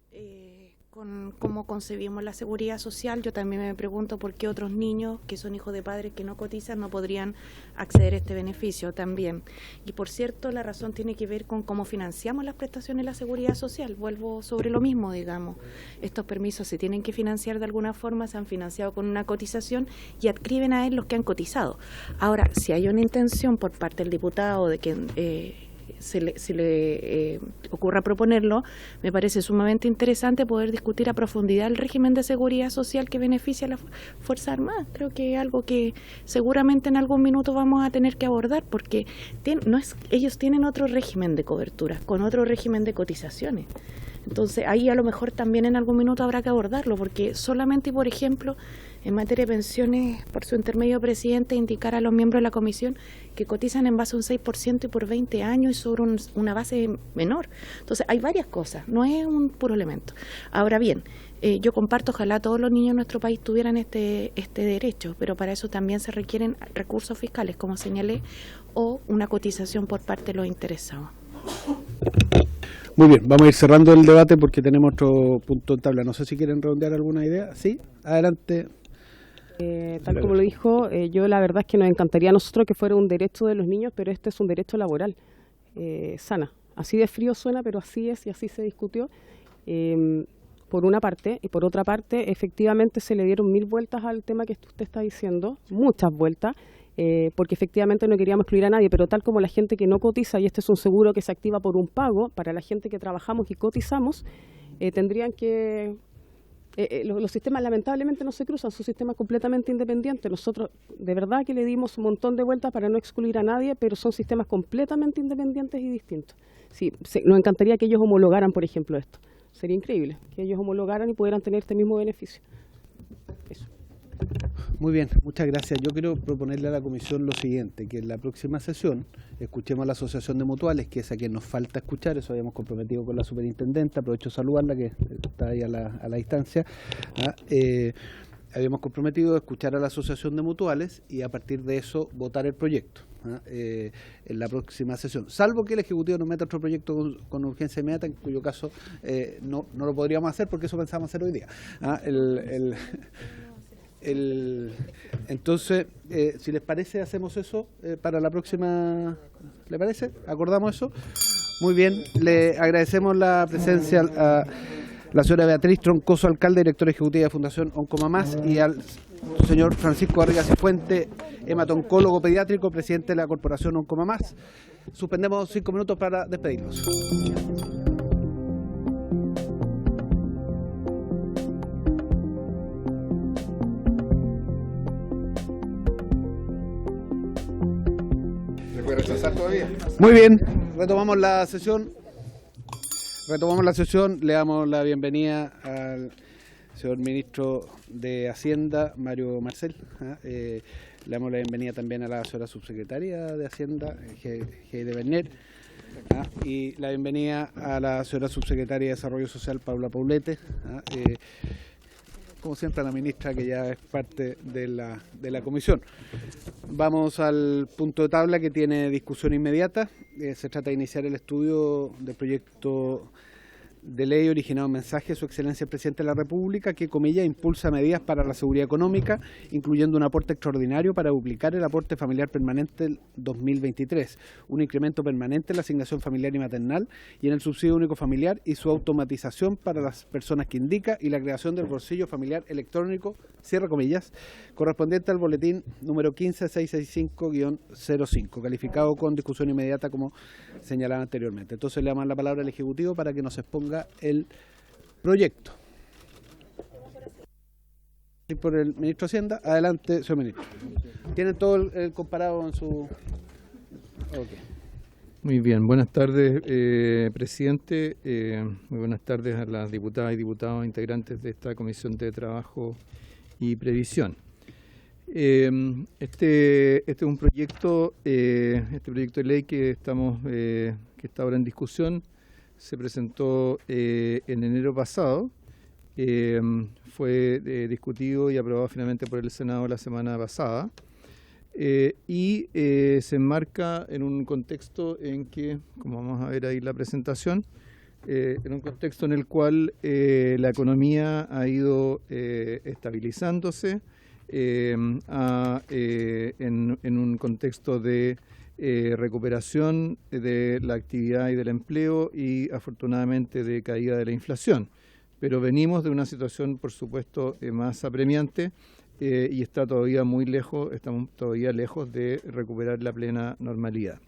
Speaker 3: con cómo concebimos la seguridad social. Yo también me pregunto por qué otros niños que son hijos de padres que no cotizan no podrían acceder a este beneficio también. Y por cierto, la razón tiene que ver con cómo financiamos las prestaciones de la seguridad social. Vuelvo sobre lo mismo, digamos. Estos permisos se tienen que financiar de alguna forma, se han financiado con una cotización y adscriben a él los que han cotizado. Ahora, si hay una intención por parte del diputado de que se le ocurra proponerlo, me parece sumamente interesante poder discutir a profundidad el régimen de seguridad social que beneficia a las Fuerzas Armadas. Creo que es algo que seguramente en algún minuto vamos a tener que abordar, porque ellos tienen otro régimen de cobertura, con otro régimen de cotizaciones. Entonces ahí a lo mejor también en algún minuto habrá que abordarlo, porque solamente, por ejemplo, en materia de pensiones, por su intermedio, presidente, indicar a los miembros de la comisión que cotizan en base a un 6% y por 20 años y sobre una base menor. Entonces hay varias cosas, no es un puro elemento. Ahora bien, yo comparto, ojalá todos los niños en nuestro país tuvieran este derecho, pero para eso también se requieren recursos fiscales, como señalé, o una cotización por parte de los interesados.
Speaker 1: Muy bien, vamos a ir cerrando el debate porque tenemos otro punto en tabla. No sé si quieren redondear alguna idea. Sí, adelante.
Speaker 8: Tal como lo dijo, yo la verdad es que nos encantaría a nosotros que fuera un derecho de los niños, pero este es un derecho laboral. Sana. Así de frío suena, pero así es y así se discutió. Por una parte, y por otra parte, efectivamente se le dieron 1000 vueltas al tema que usted está diciendo, muchas vueltas, porque efectivamente no queríamos excluir a nadie, pero tal como la gente que no cotiza, y este es un seguro que se activa por un pago, para la gente que trabajamos y cotizamos, tendrían que... los sistemas lamentablemente no se cruzan, son sistemas completamente independientes. Nosotros de verdad que le dimos un montón de vueltas para no excluir a nadie, pero son sistemas completamente independientes y distintos. Sí, nos encantaría que ellos homologaran, por ejemplo, esto. Sería increíble que ellos homologaran y pudieran tener este mismo beneficio. Eso.
Speaker 1: Muy bien, muchas gracias. Yo quiero proponerle a la comisión lo siguiente, que en la próxima sesión escuchemos a la Asociación de Mutuales, que es a quien nos falta escuchar. Eso habíamos comprometido con la superintendenta. Aprovecho de saludarla, que está ahí a la distancia. Habíamos comprometido escuchar a la Asociación de Mutuales y a partir de eso votar el proyecto en la próxima sesión, salvo que el Ejecutivo nos meta otro proyecto con urgencia inmediata, en cuyo caso no lo podríamos hacer, porque eso pensamos hacer hoy día. Entonces, si les parece, hacemos eso para la próxima. ¿Le parece? ¿Acordamos eso? Muy bien, le agradecemos la presencia a la señora Beatriz Troncoso, alcalde, directora ejecutiva de Fundación Oncomamás, y al señor Francisco Barriga Cifuentes, hematoncólogo pediátrico, presidente de la Corporación Oncomamás. Suspendemos 5 minutos para despedirnos.
Speaker 6: ¿Se puede rechazar todavía?
Speaker 1: Muy bien, retomamos la sesión. Le damos la bienvenida al señor ministro de Hacienda, Mario Marcel. Le damos la bienvenida también a la señora subsecretaria de Hacienda, Heide Bernet. Y la bienvenida a la señora subsecretaria de Desarrollo Social, Paula Poblete. Como siempre, a la ministra, que ya es parte de la comisión. Vamos al punto de tabla, que tiene discusión inmediata. Se trata de iniciar el estudio del proyecto de ley originado un mensaje de Su Excelencia el Presidente de la República que, comillas, impulsa medidas para la seguridad económica, incluyendo un aporte extraordinario para duplicar el aporte familiar permanente del 2023, un incremento permanente en la asignación familiar y maternal y en el subsidio único familiar y su automatización para las personas que indica y la creación del bolsillo familiar electrónico, cierra comillas, correspondiente al boletín número 15665-05, calificado con discusión inmediata como señalaba anteriormente. Entonces le damos la palabra al Ejecutivo para que nos exponga el proyecto. Y por el ministro de Hacienda, adelante, señor ministro. Tienen todo el comparado en su... Okay.
Speaker 13: Muy bien, buenas tardes, presidente. Muy buenas tardes a las diputadas y diputados integrantes de esta Comisión de Trabajo y Previsión. Este es un proyecto, proyecto de ley que está ahora en discusión. Se presentó en enero pasado, fue discutido y aprobado finalmente por el Senado la semana pasada y se enmarca en un contexto en que, como vamos a ver ahí la presentación, en un contexto en el cual la economía ha ido estabilizándose en un contexto de recuperación de la actividad y del empleo y afortunadamente de caída de la inflación. Pero venimos de una situación, por supuesto, más apremiante y está todavía estamos todavía lejos de recuperar la plena normalidad.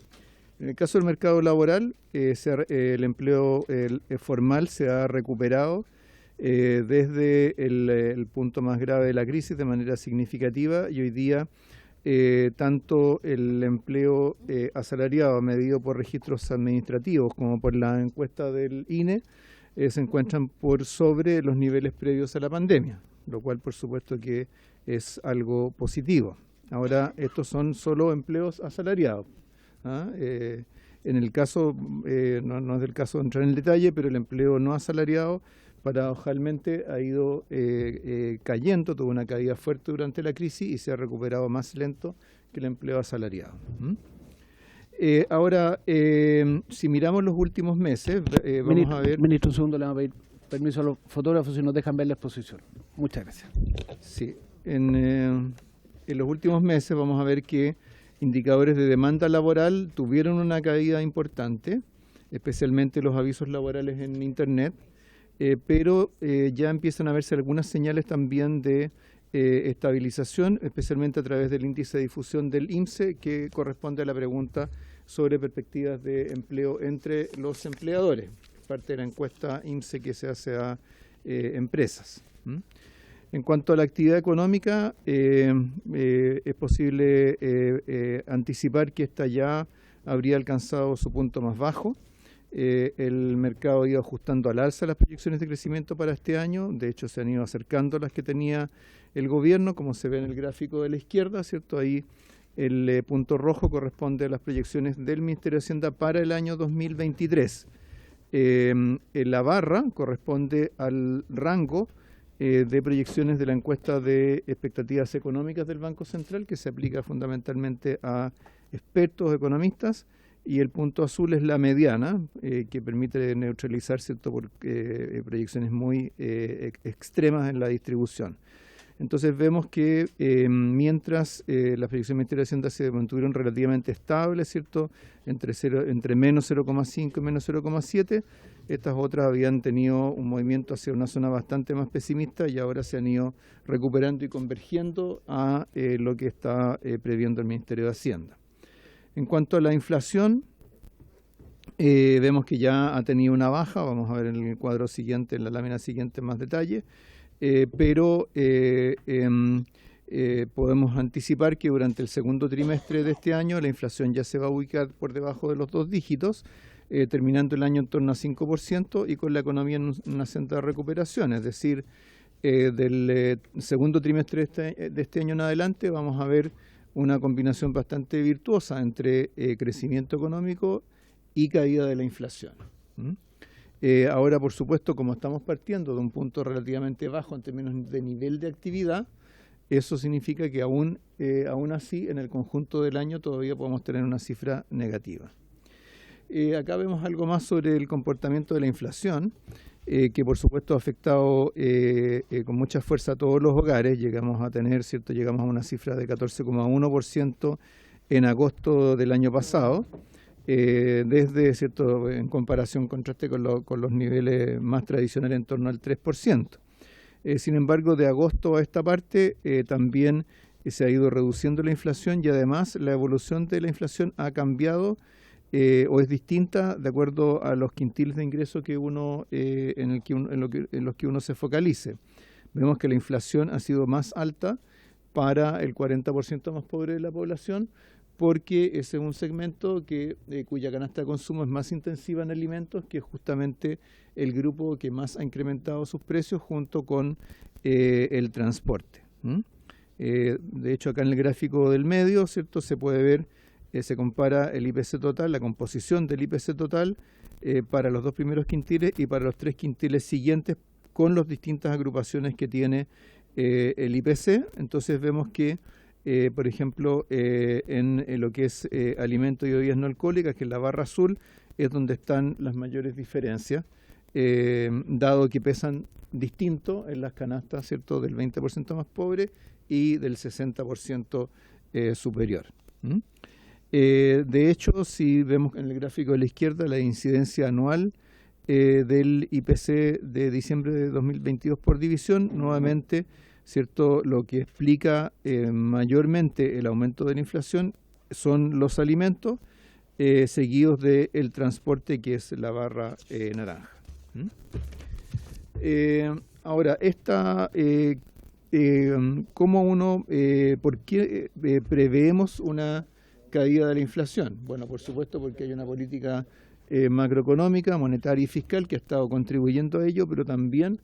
Speaker 13: En el caso del mercado laboral, el empleo formal se ha recuperado desde el punto más grave de la crisis de manera significativa y hoy día tanto el empleo asalariado medido por registros administrativos como por la encuesta del INE se encuentran por sobre los niveles previos a la pandemia, lo cual por supuesto que es algo positivo. Ahora, estos son solo empleos asalariados. En el caso, no es del caso de entrar en el detalle, pero el empleo no asalariado paradojalmente ha ido cayendo, tuvo una caída fuerte durante la crisis y se ha recuperado más lento que el empleo asalariado. Ahora, si miramos los últimos meses, vamos a ver...
Speaker 1: Ministro, un segundo, le vamos a pedir permiso a los fotógrafos si nos dejan ver la exposición. Muchas gracias.
Speaker 13: Sí, en los últimos meses vamos a ver que indicadores de demanda laboral tuvieron una caída importante, especialmente los avisos laborales en Internet, pero ya empiezan a verse algunas señales también de estabilización, especialmente a través del índice de difusión del INSE, que corresponde a la pregunta sobre perspectivas de empleo entre los empleadores, parte de la encuesta INSE que se hace a empresas. En cuanto a la actividad económica, es posible anticipar que esta ya habría alcanzado su punto más bajo. El mercado ha ido ajustando al alza las proyecciones de crecimiento para este año, de hecho se han ido acercando a las que tenía el gobierno, como se ve en el gráfico de la izquierda, ¿cierto? Ahí el punto rojo corresponde a las proyecciones del Ministerio de Hacienda para el año 2023. La barra corresponde al rango de proyecciones de la encuesta de expectativas económicas del Banco Central, que se aplica fundamentalmente a expertos economistas, y el punto azul es la mediana, que permite neutralizar, ¿cierto?, por proyecciones muy extremas en la distribución. Entonces vemos que mientras las proyecciones del Ministerio de Hacienda se mantuvieron relativamente estables, ¿cierto?, entre menos 0,5 y menos 0,7, estas otras habían tenido un movimiento hacia una zona bastante más pesimista y ahora se han ido recuperando y convergiendo a lo que está previendo el Ministerio de Hacienda. En cuanto a la inflación, vemos que ya ha tenido una baja, vamos a ver en el cuadro siguiente, en la lámina siguiente más detalle, pero podemos anticipar que durante el segundo trimestre de este año la inflación ya se va a ubicar por debajo de los 2 dígitos, terminando el año en torno a 5% y con la economía en una senda de recuperación, es decir, del segundo trimestre de este año en adelante vamos a ver una combinación bastante virtuosa entre crecimiento económico y caída de la inflación. Ahora, por supuesto, como estamos partiendo de un punto relativamente bajo en términos de nivel de actividad, eso significa que aún así, en el conjunto del año todavía podemos tener una cifra negativa. acá vemos algo más sobre el comportamiento de la inflación, que por supuesto ha afectado con mucha fuerza a todos los hogares. Llegamos a una cifra de 14,1% en agosto del año pasado, en comparación, contraste con los niveles más tradicionales en torno al 3%. Sin embargo, de agosto a esta parte también se ha ido reduciendo la inflación, y además la evolución de la inflación ha cambiado o es distinta de acuerdo a los quintiles de ingreso que uno en los que uno se focalice. Vemos que la inflación ha sido más alta para el 40% más pobre de la población, porque ese es un segmento cuya canasta de consumo es más intensiva en alimentos, que es justamente el grupo que más ha incrementado sus precios junto con el transporte. De hecho, acá en el gráfico del medio, ¿cierto?, se puede ver, se compara el IPC total, la composición del IPC total para los 2 primeros quintiles y para los 3 quintiles siguientes, con las distintas agrupaciones que tiene el IPC. Entonces vemos que por ejemplo, en lo que es alimentos y bebidas no alcohólicas, que es la barra azul, es donde están las mayores diferencias, dado que pesan distinto en las canastas, ¿cierto?, del 20% más pobre y del 60% superior. De hecho, si vemos en el gráfico de la izquierda la incidencia anual del IPC de diciembre de 2022 por división, nuevamente, ¿cierto?, lo que explica mayormente el aumento de la inflación son los alimentos, seguidos del transporte, que es la barra naranja. Ahora, ¿por qué preveemos una caída de la inflación? Bueno, por supuesto, porque hay una política macroeconómica, monetaria y fiscal que ha estado contribuyendo a ello, pero también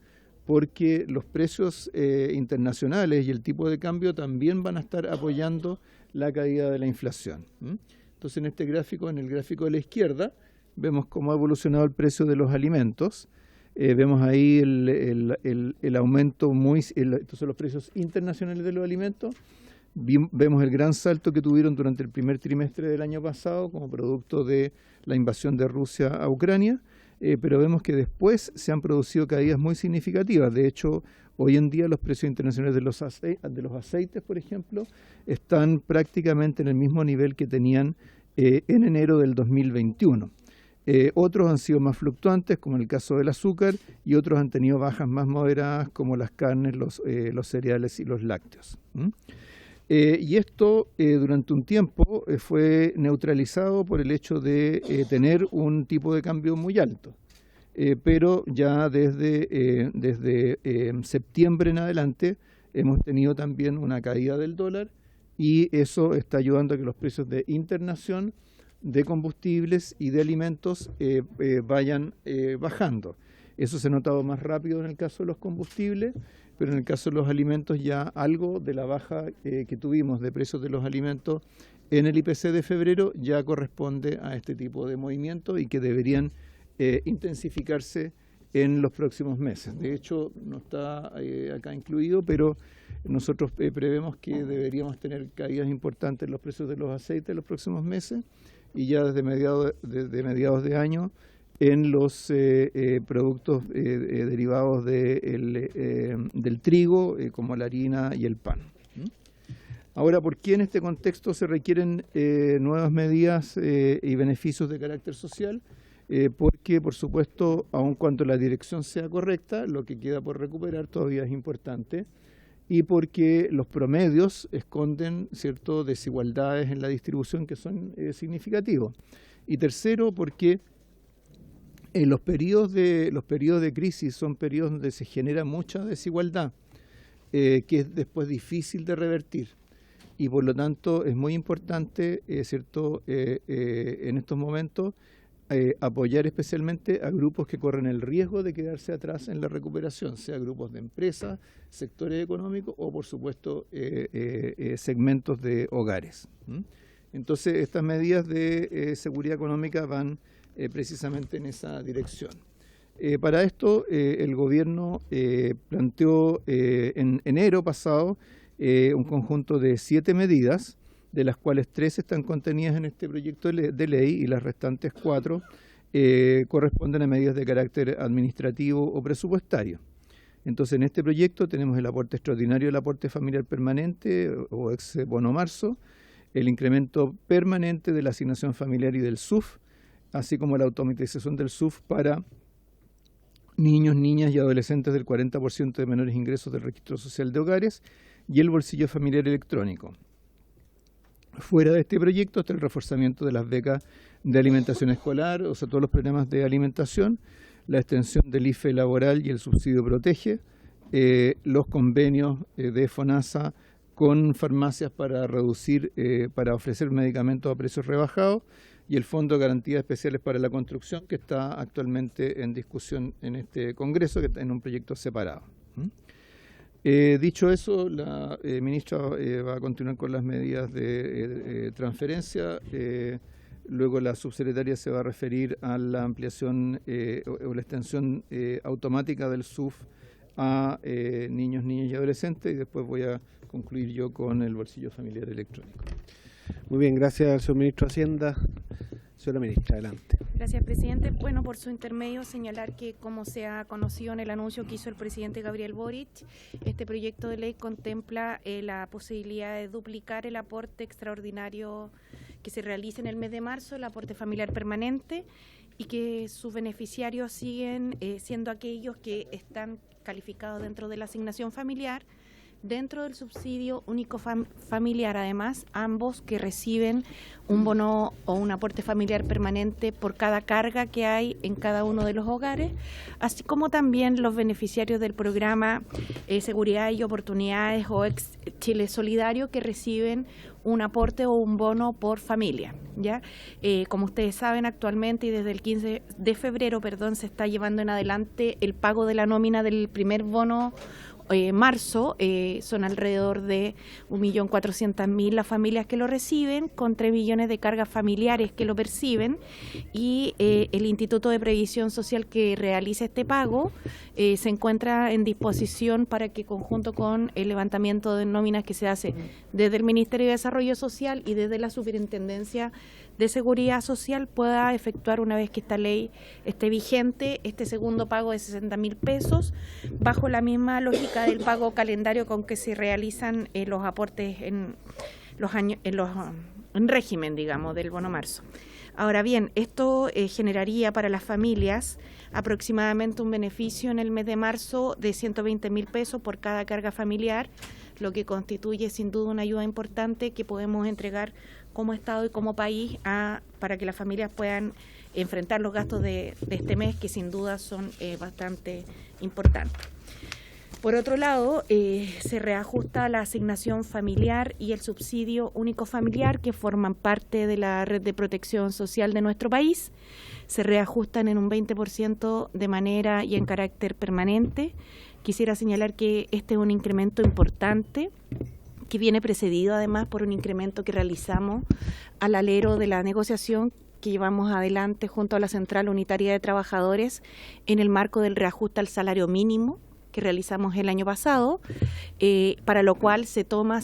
Speaker 13: porque los precios internacionales y el tipo de cambio también van a estar apoyando la caída de la inflación. Entonces, en este gráfico, en el gráfico de la izquierda, vemos cómo ha evolucionado el precio de los alimentos. Vemos ahí el aumento estos son los precios internacionales de los alimentos. Vemos el gran salto que tuvieron durante el primer trimestre del año pasado como producto de la invasión de Rusia a Ucrania. Pero vemos que después se han producido caídas muy significativas. De hecho, hoy en día los precios internacionales de los aceites, por ejemplo, están prácticamente en el mismo nivel que tenían en enero del 2021. Otros han sido más fluctuantes, como el caso del azúcar, y otros han tenido bajas más moderadas, como las carnes, los cereales y los lácteos. Y esto durante un tiempo fue neutralizado por el hecho de tener un tipo de cambio muy alto. Pero ya desde septiembre en adelante hemos tenido también una caída del dólar, y eso está ayudando a que los precios de internación de combustibles y de alimentos vayan bajando. Eso se ha notado más rápido en el caso de los combustibles, pero en el caso de los alimentos ya algo de la baja que tuvimos de precios de los alimentos en el IPC de febrero ya corresponde a este tipo de movimientos, y que deberían intensificarse en los próximos meses. De hecho, no está acá incluido, pero nosotros prevemos que deberíamos tener caídas importantes en los precios de los aceites en los próximos meses, y ya desde mediados de año en los productos derivados del trigo, como la harina y el pan. Ahora, ¿por qué en este contexto se requieren nuevas medidas y beneficios de carácter social? Porque, por supuesto, aun cuando la dirección sea correcta, lo que queda por recuperar todavía es importante, y porque los promedios esconden ciertas desigualdades en la distribución que son significativos. Y tercero, porque los periodos de crisis son periodos donde se genera mucha desigualdad, que es después difícil de revertir. Y por lo tanto es muy importante, en estos momentos, apoyar especialmente a grupos que corren el riesgo de quedarse atrás en la recuperación, sea grupos de empresas, sectores económicos o, por supuesto, segmentos de hogares. Entonces, estas medidas de seguridad económica van precisamente en esa dirección. Para esto, el gobierno planteó en enero pasado un conjunto de 7 medidas de las cuales 3 están contenidas en este proyecto de ley y las restantes 4 corresponden a medidas de carácter administrativo o presupuestario. Entonces, en este proyecto tenemos el aporte extraordinario del aporte familiar permanente o ex bono marzo, el incremento permanente de la asignación familiar y del SUF, así como la automatización del SUF para niños, niñas y adolescentes del 40% de menores ingresos del registro social de hogares y el bolsillo familiar electrónico. Fuera de este proyecto está el reforzamiento de las becas de alimentación escolar, o sea, todos los programas de alimentación, la extensión del IFE laboral y el subsidio Protege, los convenios de FONASA con farmacias para reducir, para ofrecer medicamentos a precios rebajados y el Fondo de Garantías Especiales para la Construcción, que está actualmente en discusión en este Congreso, que está en un proyecto separado. Dicho eso, la ministra va a continuar con las medidas de transferencia. Luego la subsecretaria se va a referir a la ampliación o la extensión automática del SUF a niños, niñas y adolescentes, y después voy a concluir yo con el bolsillo familiar electrónico.
Speaker 1: Muy bien, gracias al señor ministro de Hacienda. Señora ministra, adelante.
Speaker 3: Gracias, presidente. Bueno, por su intermedio señalar que, como se ha conocido en el anuncio que hizo el presidente Gabriel Boric, este proyecto de ley contempla la posibilidad de duplicar el aporte extraordinario que se realiza en el mes de marzo, el aporte familiar permanente, y que sus beneficiarios siguen siendo aquellos que están calificados dentro de la asignación familiar, dentro del subsidio único familiar, además, ambos que reciben un bono o un aporte familiar permanente por cada carga que hay en cada uno de los hogares, así como también los beneficiarios del programa Seguridad y Oportunidades o ex Chile Solidario, que reciben un aporte o un bono por familia. ¿Ya? Como ustedes saben, actualmente y desde el 15 de febrero, se está llevando en adelante el pago de la nómina del primer bono marzo. Son alrededor de 1.400.000 las familias que lo reciben, con 3 millones de cargas familiares que lo perciben, y el Instituto de Previsión Social que realiza este pago se encuentra en disposición para que, conjunto con el levantamiento de nóminas que se hace desde el Ministerio de Desarrollo Social y desde la Superintendencia de Seguridad Social, pueda efectuar, una vez que esta ley esté vigente, este segundo pago de 60.000 pesos, bajo la misma lógica del pago calendario con que se realizan los aportes en los años, en régimen, digamos, del bono marzo. Ahora bien, esto generaría para las familias aproximadamente un beneficio en el mes de marzo de 120.000 pesos por cada carga familiar, lo que constituye sin duda una ayuda importante que podemos entregar como Estado y como país para que las familias puedan enfrentar los gastos de este mes, que sin duda son bastante importantes. Por otro lado, se reajusta la asignación familiar y el subsidio único familiar, que forman parte de la red de protección social de nuestro país. Se reajustan en un 20% de manera y en carácter permanente. Quisiera señalar que este es un incremento importante, que viene precedido además por un incremento que realizamos al alero de la negociación que llevamos adelante junto a la Central Unitaria de Trabajadores en el marco del reajuste al salario mínimo que realizamos el año pasado, para lo cual se toma,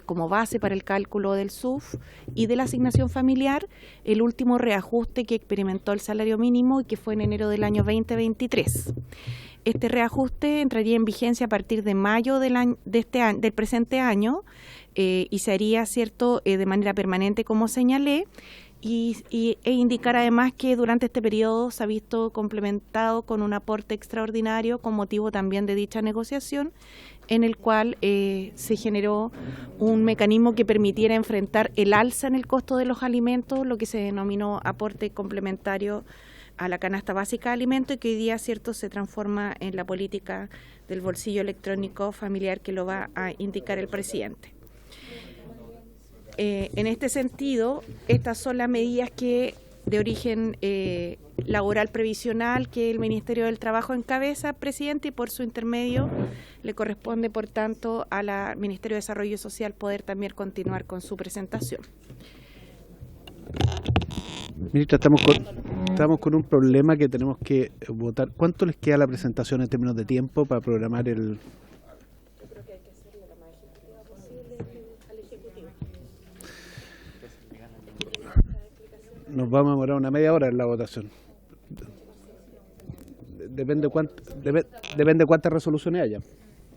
Speaker 3: como base para el cálculo del SUF y de la asignación familiar, el último reajuste que experimentó el salario mínimo y que fue en enero del año 2023. Este reajuste entraría en vigencia a partir de mayo del presente año y se haría, de manera permanente, como señalé, e indicar además que durante este periodo se ha visto complementado con un aporte extraordinario con motivo también de dicha negociación, en el cual se generó un mecanismo que permitiera enfrentar el alza en el costo de los alimentos, lo que se denominó aporte complementario a la canasta básica de alimentos, y que hoy día se transforma en la política del bolsillo electrónico familiar, que lo va a indicar el presidente. En este sentido, estas son las medidas que de origen laboral previsional que el Ministerio del Trabajo encabeza, presidente, y por su intermedio le corresponde, por tanto, al Ministerio de Desarrollo Social poder también continuar con su presentación.
Speaker 1: Ministra, estamos con un problema que tenemos que votar. ¿Cuánto les queda la presentación en términos de tiempo para programar el...?
Speaker 3: Yo creo que hay que hacerlo lo más ejecutiva posible al Ejecutivo.
Speaker 1: Nos vamos a demorar una media hora en la votación. Depende cuántas resoluciones haya.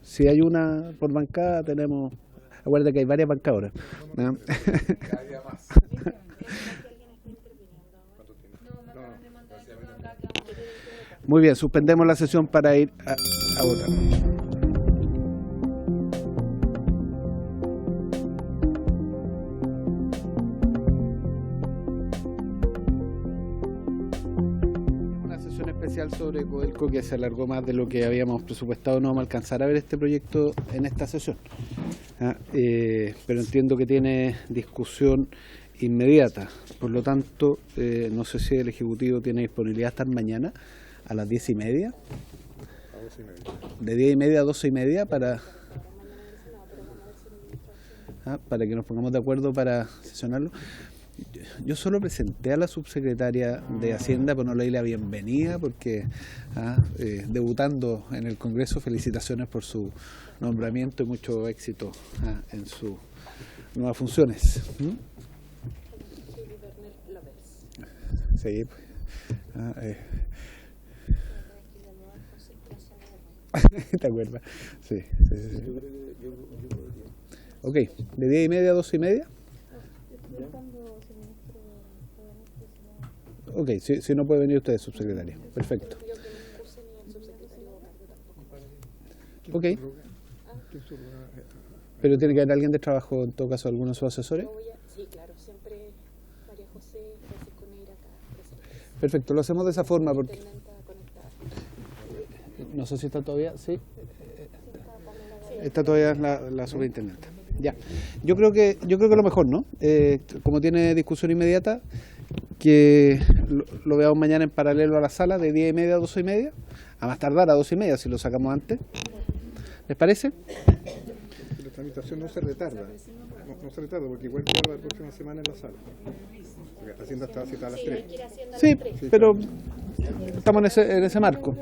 Speaker 1: Si hay una por bancada, tenemos... Acuérdate que hay varias bancadoras. ¿No?
Speaker 11: Cada día más.
Speaker 1: Muy bien, suspendemos la sesión para ir a votar. Sobre Codelco, que se alargó más de lo que habíamos presupuestado. No vamos a alcanzar a ver este proyecto en esta sesión, pero entiendo que tiene discusión inmediata. Por lo tanto, no sé si el Ejecutivo tiene disponibilidad hasta mañana a las 10:30, de 10:30 a 12:30 para que nos pongamos de acuerdo para sesionarlo. Yo solo presenté a la subsecretaria de Hacienda, pero no le di la bienvenida porque debutando en el Congreso, felicitaciones por su nombramiento y mucho éxito en sus nuevas funciones. Sí, ¿te acuerdas? Sí. Ok, de 10:30 a 12:30. Ok, si no puede venir usted, subsecretaria. Perfecto. Ok. Pero tiene que haber alguien de trabajo, en todo caso, alguno de sus asesores.
Speaker 7: Sí, claro, siempre María José, Francisco Neira acá.
Speaker 1: Perfecto, lo hacemos de esa forma porque... No sé si está todavía, sí. Está todavía la superintendente. Ya. Yo creo que lo mejor, ¿no? Como tiene discusión inmediata, que lo veamos mañana en paralelo a la sala de 10:30 a 12:30, a más tardar a 12:30 si lo sacamos antes. ¿Les parece?
Speaker 6: La tramitación no se retarda, no se retarda porque igual queda la próxima semana en la sala. Porque Hacienda está citada a las 3.
Speaker 1: Sí, pero estamos en ese marco.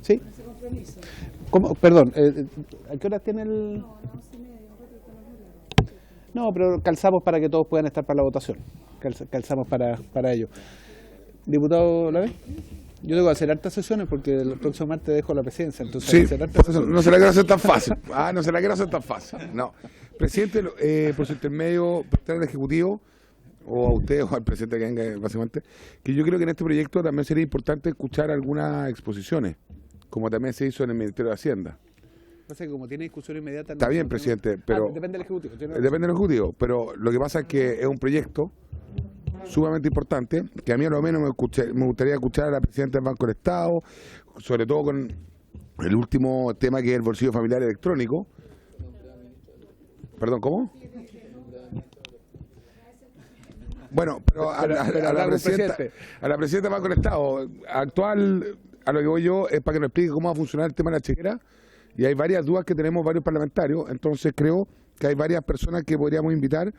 Speaker 1: ¿Sí? ¿Cómo? Perdón, ¿a qué hora tiene el...? No, pero calzamos para que todos puedan estar para la votación. Calzamos para ello. Diputado Lavey, yo tengo que hacer hartas sesiones porque el próximo martes dejo la presidencia. Entonces
Speaker 11: sí,
Speaker 1: hacer hartas sesiones.
Speaker 11: No se la quiero hacer tan fácil. No se la quiero hacer tan fácil. No. Presidente, por su intermedio, al Ejecutivo, o a usted o al presidente que venga, básicamente, que yo creo que en este proyecto también sería importante escuchar algunas exposiciones, como también se hizo en el Ministerio de Hacienda.
Speaker 1: Pasa que como tiene discusión inmediata...
Speaker 11: Está bien, presidente, pero...
Speaker 1: depende del Ejecutivo.
Speaker 11: Depende del Ejecutivo, pero lo que pasa es que es un proyecto sumamente importante, que a mí a lo menos me gustaría escuchar a la presidenta del Banco del Estado, sobre todo con el último tema que es el bolsillo familiar electrónico. Perdón, ¿cómo? Bueno, pero a la presidenta del Banco del Estado actual, a lo que voy yo, es para que nos explique cómo va a funcionar el tema de la chequera. Y hay varias dudas que tenemos varios parlamentarios, entonces creo que hay varias personas que podríamos invitar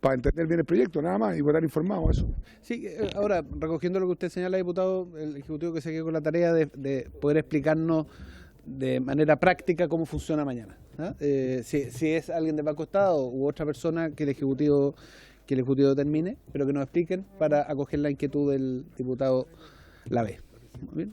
Speaker 11: para entender bien el proyecto, nada más, y votar informados eso.
Speaker 1: Sí, ahora, recogiendo lo que usted señala, diputado, el Ejecutivo que se quede con la tarea de poder explicarnos de manera práctica cómo funciona mañana. Si es alguien de Banco Estado u otra persona que el Ejecutivo determine, pero que nos expliquen para acoger la inquietud del diputado Lavey. Muy bien.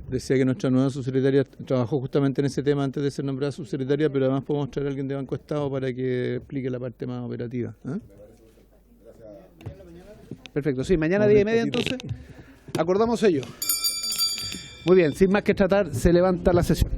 Speaker 13: Decía que nuestra nueva subsecretaria trabajó justamente en ese tema antes de ser nombrada subsecretaria, pero además podemos traer a alguien de Banco Estado para que explique la parte más operativa.
Speaker 1: Perfecto, sí, mañana 10:30 entonces, acordamos ello. Muy bien, sin más que tratar, se levanta la sesión.